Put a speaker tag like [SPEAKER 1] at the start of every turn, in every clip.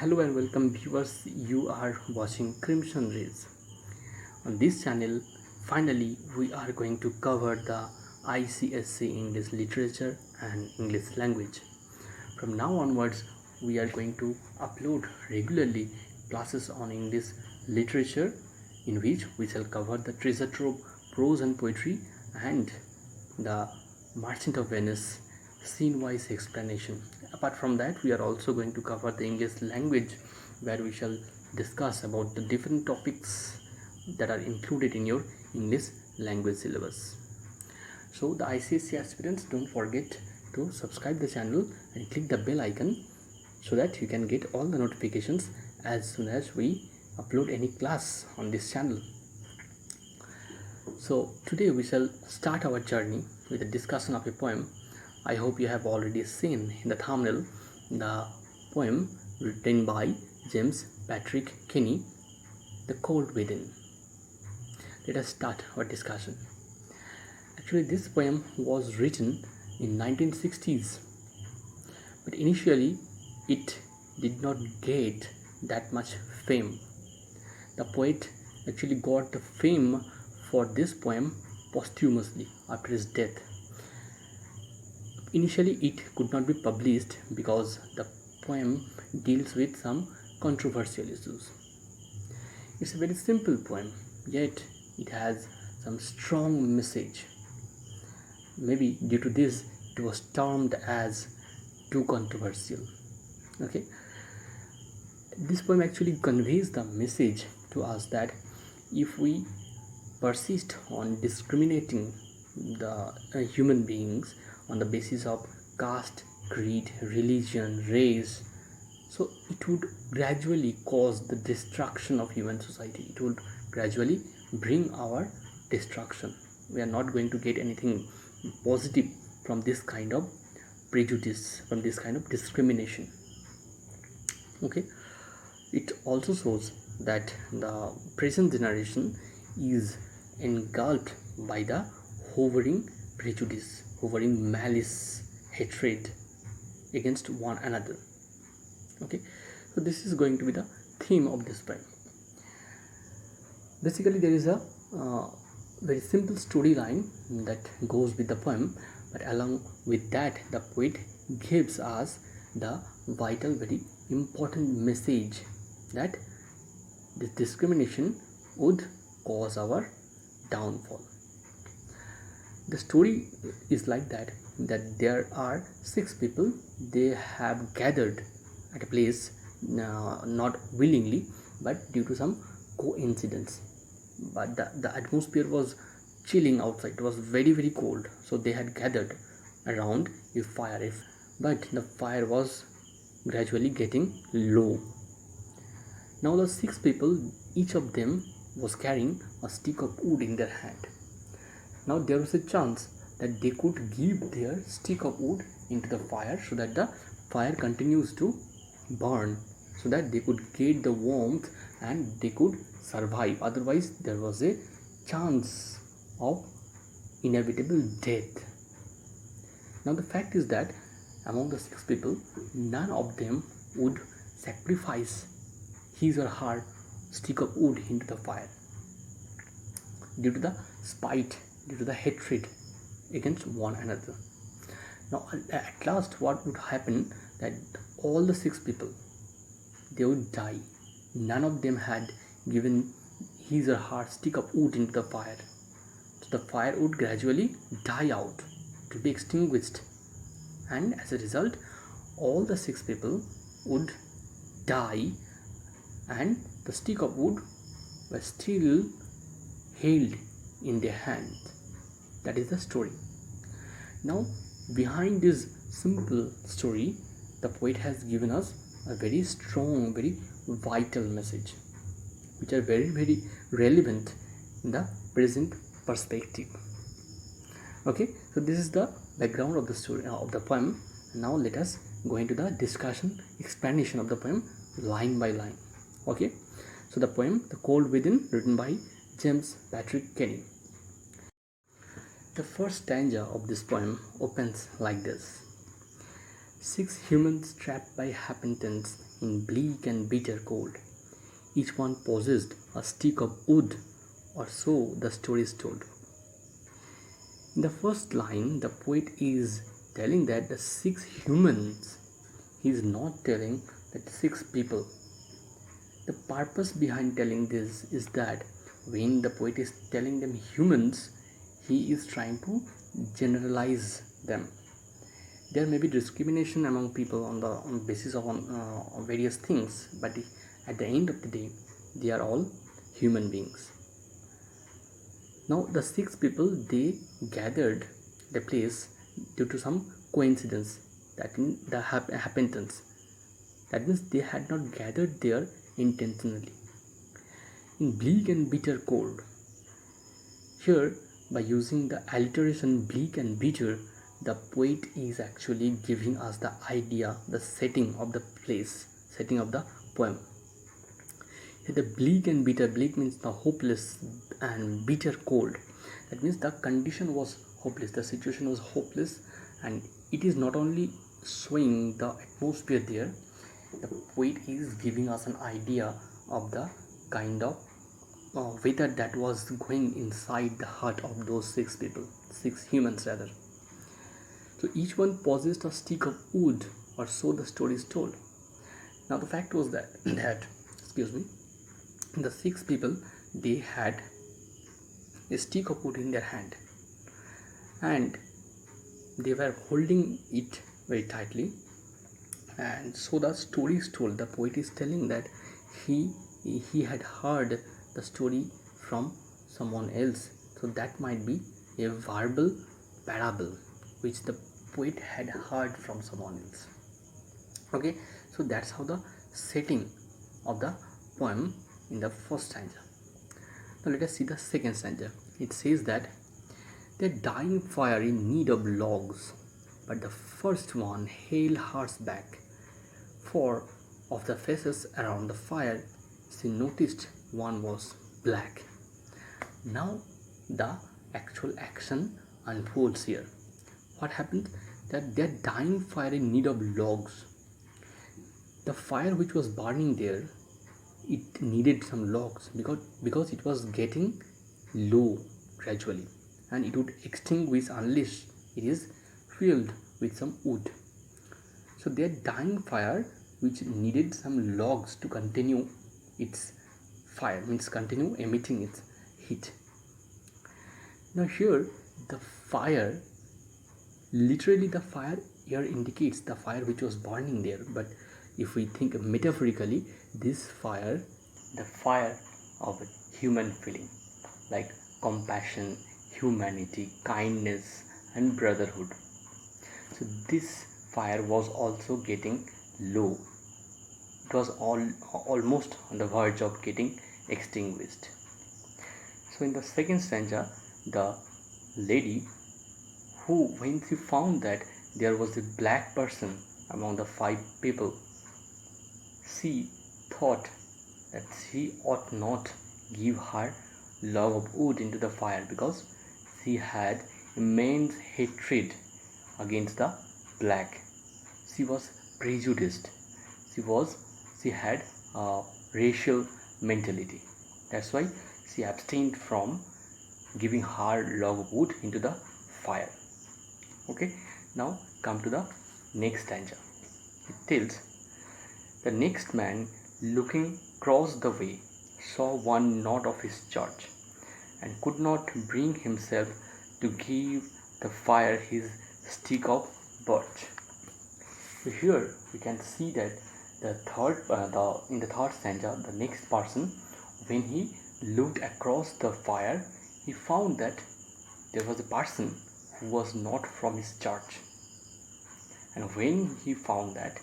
[SPEAKER 1] Hello and welcome viewers, you are watching Crimson Rays. On this channel, finally we are going to cover the ICSE English Literature and English Language. From now onwards, we are going to upload regularly classes on English Literature in which we shall cover the Treasuretrove prose and poetry and the Merchant of Venice scene-wise explanation. Apart from that, we are also going to cover the English language, where we shall discuss about the different topics that are included in your English language syllabus. So the ICSE aspirants, don't forget to subscribe the channel and click the bell icon so that you can get all the notifications as soon as we upload any class on this channel. So today we shall start our journey with a discussion of a poem. I hope you have already seen in the thumbnail the poem written by James Patrick Kinney, The Cold Within. Let us start our discussion. Actually, this poem was written in 1960s, but initially it did not get that much fame. The poet actually got the fame for this poem posthumously after his death. Initially it could not be published because the poem deals with some controversial issues. It's a very simple poem, yet it has some strong message. Maybe due to this it was termed as too controversial. Okay, this poem actually conveys the message to us that if we persist on discriminating the human beings on the basis of caste, creed, religion, race, so it would gradually cause the destruction of human society. It would gradually bring our destruction. We are not going to get anything positive from this kind of prejudice, from this kind of discrimination. Okay, it also shows that the present generation is engulfed by the hovering prejudice, hovering malice, hatred against one another. Okay, so this is going to be the theme of this poem. Basically, there is a very simple storyline that goes with the poem, but along with that, the poet gives us the vital, very important message that this discrimination would cause our downfall. The story is like that there are 6 people. They have gathered at a place, not willingly but due to some coincidence, but the atmosphere was chilling outside. It was very cold, so they had gathered around a fire, but the fire was gradually getting low. Now the 6 people, each of them was carrying a stick of wood in their hand. Now there was a chance that they could give their stick of wood into the fire so that the fire continues to burn, so that they could get the warmth and they could survive. Otherwise there was a chance of inevitable death. Now the fact is that among the 6 people, none of them would sacrifice his or her stick of wood into the fire due to the spite, due to the hatred against one another. Now at last what would happen, that all the 6 people, they would die. None of them had given his or her stick of wood into the fire, so the fire would gradually die out, to be extinguished, and as a result all the 6 people would die and the stick of wood was still held in their hand. That is the story. Now behind this simple story, the poet has given us a very strong, very vital message, which are very relevant in the present perspective. Okay, so this is the background of the story of the poem. Now let us go into the discussion, explanation of the poem line by line. Okay, so the poem The Cold Within, written by James Patrick Kinney. The first stanza of this poem opens like this: 6 humans trapped by happenstance in bleak and bitter cold. Each one possessed a stick of wood, or so the story is told. In the first line, the poet is telling that the 6 humans, he is not telling that 6 people. The purpose behind telling this is that when the poet is telling them humans, he is trying to generalize them. There may be discrimination among people on the basis of various things, but at the end of the day, they are all human beings. Now the 6 people, they gathered the place due to some coincidence, that means the happenstance. That means they had not gathered there intentionally. In bleak and bitter cold, here by using the alliteration bleak and bitter, the poet is actually giving us the idea, the setting of the place, setting of the poem. The bleak and bitter, bleak means the hopeless, and bitter cold, that means the condition was hopeless, the situation was hopeless, and it is not only showing the atmosphere there, the poet is giving us an idea of the kind of weather that was going inside the heart of those 6 people, 6 humans rather. So each one possessed a stick of wood, or so the story is told. Now the fact was that the 6 people, they had a stick of wood in their hand, and they were holding it very tightly, and so the story is told. The poet is telling that he had heard the story from someone else, so that might be a verbal parable which the poet had heard from someone else. Okay, so that's how the setting of the poem in the first stanza. Now let us see the second stanza. It says that the dying fire in need of logs, but the first one hailed hers back. For of the faces around the fire, she noticed one was black. Now the actual action unfolds here. What happened? That their dying fire in need of logs. The fire which was burning there, it needed some logs because it was getting low gradually, and it would extinguish unless it is filled with some wood. So their dying fire, which needed some logs to continue its fire, means continue emitting its heat. Now here the fire, literally the fire here indicates the fire which was burning there, but if we think metaphorically, this fire, the fire of human feeling, like compassion, humanity, kindness and brotherhood. So this fire was also getting low. It was almost on the verge of getting extinguished. So in the second stanza, the lady who, when she found that there was a black person among the 5 people, she thought that she ought not give her log of wood into the fire because she had immense hatred against the black. She was prejudiced. She had a racial mentality. That's why she abstained from giving her log of wood into the fire. Okay, now come to the next stanza. It tells, the next man, looking across the way, saw one knot of his church, and could not bring himself to give the fire his stick of birch. So here we can see that in the third stanza, the next person, when he looked across the fire, he found that there was a person who was not from his church. And when he found that,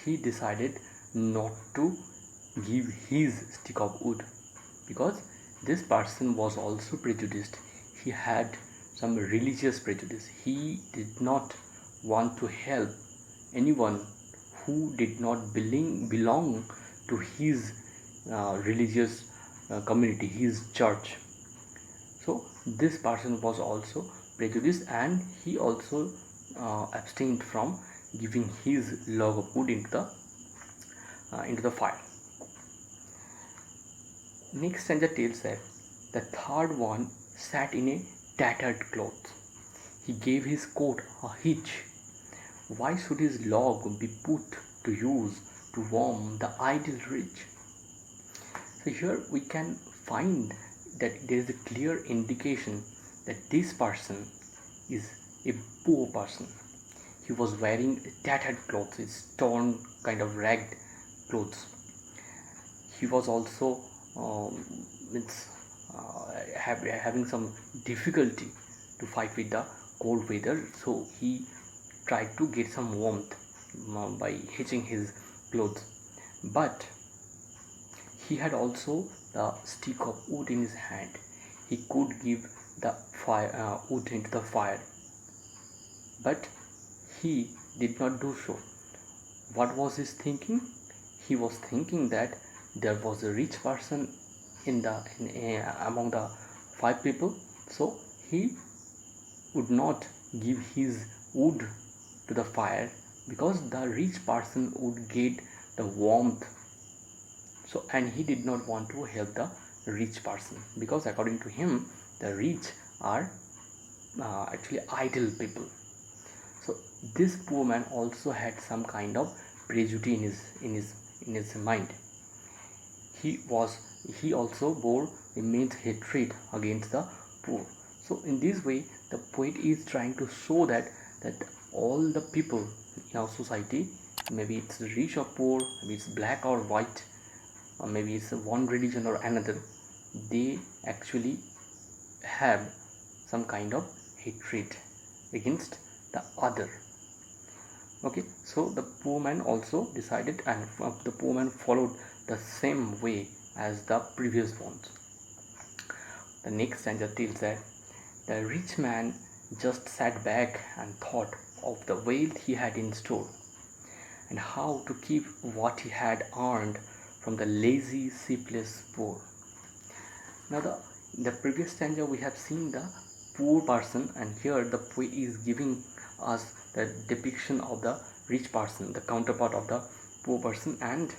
[SPEAKER 1] he decided not to give his stick of wood, because this person was also prejudiced. He had some religious prejudice. He did not want to help anyone who did not belong to his religious community, his church. So this person was also prejudiced, and he also abstained from giving his log of wood into the into the fire. Next stanza tells that the third one sat in a tattered cloth. He gave his coat a hitch. Why should his log be put to use to warm the idle rich? So here we can find that there is a clear indication that this person is a poor person. He was wearing tattered clothes, his torn kind of ragged clothes. He was also having some difficulty to fight with the cold weather, so he tried to get some warmth by hitching his clothes. But he had also the stick of wood in his hand. He could give the wood into the fire, but he did not do so. What was his thinking? He was thinking that there was a rich person among the 5 people, so he would not give his wood to the fire because the rich person would get the warmth. So, and he did not want to help the rich person because according to him the rich are actually idle people. So this poor man also had some kind of prejudice in his mind. He also bore immense hatred against the poor. So in this way the poet is trying to show that all the people in our society, maybe it's rich or poor, maybe it's black or white, or maybe it's one religion or another, they actually have some kind of hatred against the other. Okay, so the poor man also decided, and the poor man followed the same way as the previous ones. The next stanza tells that the rich man just sat back and thought of the wealth he had in store and how to keep what he had earned from the lazy, sleepless poor. Now in the previous stanza we have seen the poor person, and here the poet is giving us the depiction of the rich person, the counterpart of the poor person, and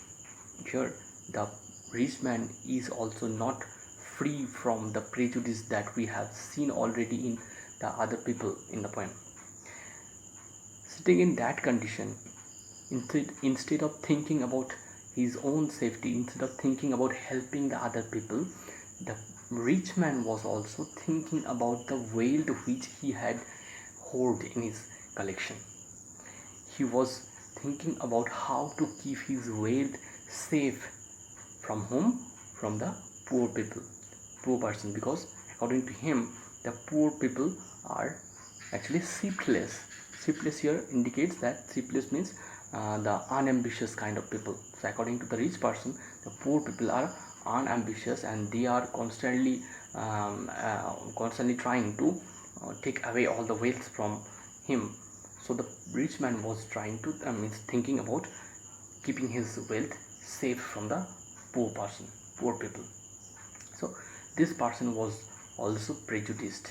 [SPEAKER 1] here the rich man is also not free from the prejudice that we have seen already in the other people in the poem. Sitting in that condition, instead of thinking about his own safety, instead of thinking about helping the other people, the rich man was also thinking about the wealth which he had hoarded in his collection. He was thinking about how to keep his wealth safe. From whom? From the poor people, poor person, because according to him the poor people are actually sleepless. Sleepless here indicates that sleepless means the unambitious kind of people. So according to the rich person, the poor people are unambitious and they are constantly trying to take away all the wealth from him. So the rich man was trying to thinking about keeping his wealth safe from the poor people. So this person was also prejudiced.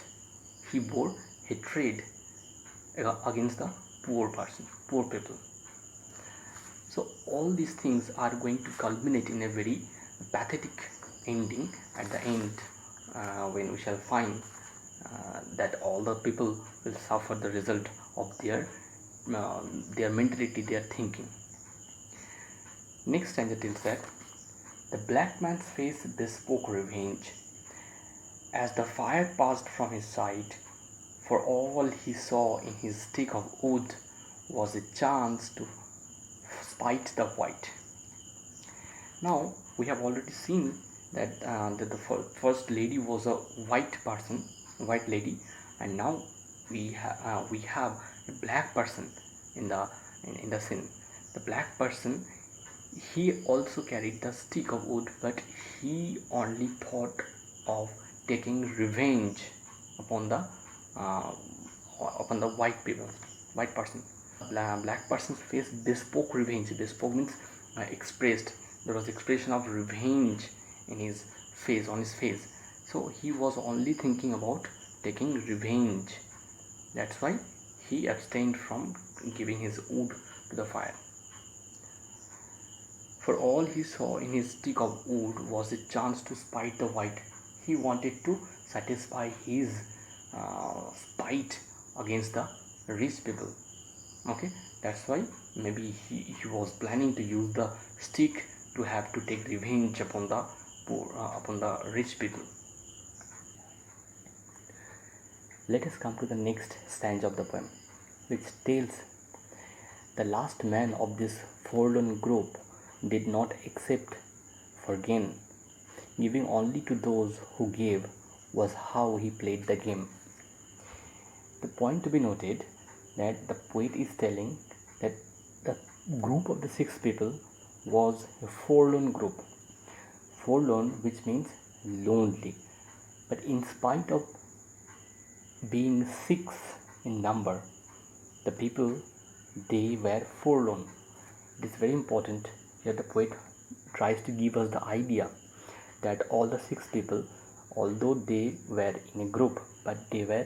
[SPEAKER 1] He bore hatred against the poor people. So all these things are going to culminate in a very pathetic ending at the end, when we shall find that all the people will suffer the result of their mentality, their thinking. Next stanza tells that the black man's face bespoke revenge as the fire passed from his side, for all he saw in his stick of wood was a chance to spite the white. Now we have already seen that the first lady was a white lady, and now we have a black person in the scene. The black person, he also carried the stick of wood, but he only thought of taking revenge upon the white person. Black person's face bespoke revenge. Bespoke means expressed. There was expression of revenge in his face, on his face. So he was only thinking about taking revenge. That's why he abstained from giving his wood to the fire. For all he saw in his stick of wood was a chance to spite the white. He wanted to satisfy his spite against the rich people. Okay, that's why maybe he was planning to use the stick to have to take revenge upon the poor, upon the rich people. Let us come to the next stanza of the poem, which tells the last man of this forlorn group did not accept for gain, giving only to those who gave was how he played the game. The point to be noted that the poet is telling that the group of the 6 people was a forlorn group. Forlorn, which means lonely, but in spite of being 6 in number, the people, they were forlorn. It is very important here. The poet tries to give us the idea that all the 6 people, although they were in a group, but they were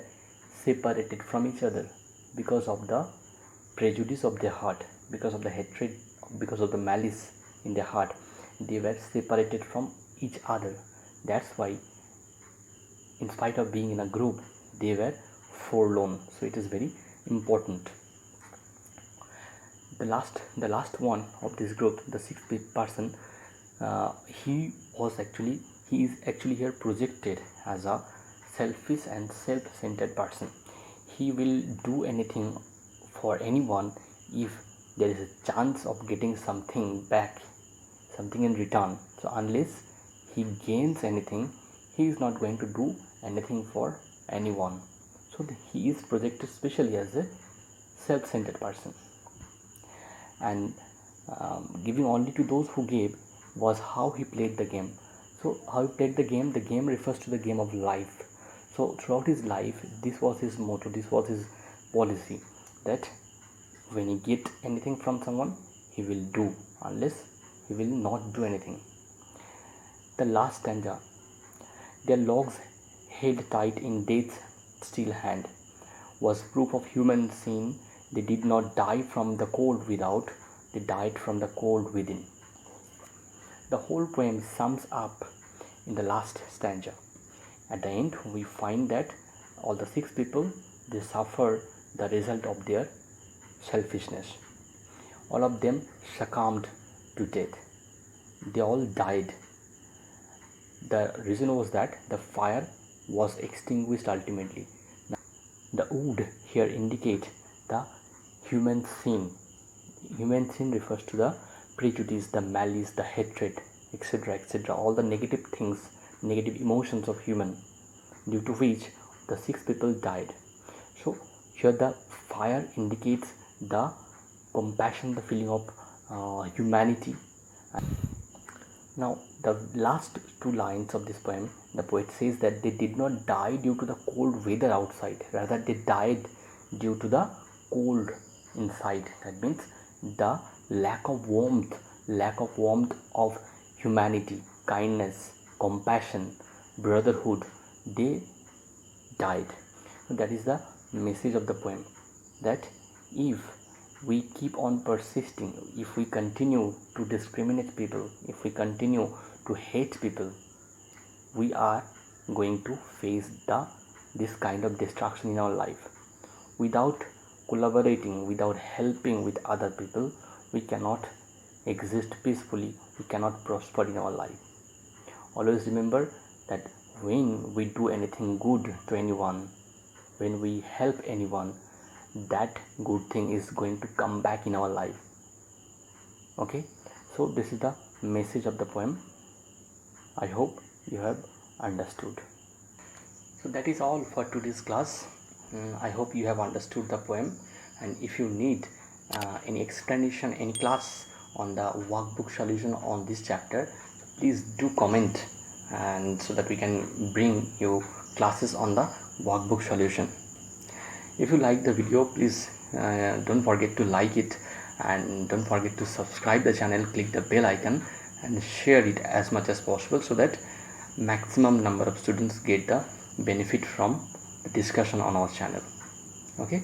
[SPEAKER 1] separated from each other because of the prejudice of their heart, because of the hatred, because of the malice in their heart. They were separated from each other. That's why, in spite of being in a group, they were forlorn. So it is very important. The last one of this group, the 6th person, he is actually here projected as a selfish and self-centered person. He will do anything for anyone if there is a chance of getting something back, something in return. So unless he gains anything, he is not going to do anything for anyone. So he is projected especially as a self-centered person, and giving only to those who gave was how he played the game. So how he played the game refers to the game of life. So throughout his life, this was his motto, this was his policy, that when he get anything from someone, he will do, unless he will not do anything. The last stanza, their logs held tight in death's steel hand was proof of human sin. They did not die from the cold without, they died from the cold within. The whole poem sums up in the last stanza. At the end, we find that all the 6 people, they suffer the result of their selfishness. All of them succumbed to death. They all died. The reason was that the fire was extinguished ultimately. Now, the wood here indicates the human sin. Human sin refers to the prejudice, the malice, the hatred, etc., etc., all the negative things, negative emotions of human, due to which the 6 people died. So here the fire indicates the compassion, the feeling of humanity. Now the last 2 lines of this poem, the poet says that they did not die due to the cold weather outside, rather they died due to the cold inside. That means the lack of warmth of humanity, kindness, compassion, brotherhood, they died. So that is the message of the poem, that if we keep on persisting, if we continue to discriminate people, if we continue to hate people, we are going to face this kind of destruction in our life. Without collaborating, without helping with other people, we cannot exist peacefully, we cannot prosper in our life. Always remember that when we do anything good to anyone, when we help anyone, that good thing is going to come back in our life. Okay, so this is the message of the poem. I hope you have understood. So that is all for today's class. I hope you have understood the poem, and if you need any explanation, any class on the workbook solution on this chapter, please do comment, and so that we can bring you classes on the workbook solution. If you like the video, please don't forget to like it, and don't forget to subscribe the channel, click the bell icon, and share it as much as possible, so that maximum number of students get the benefit from the discussion on our channel. Okay.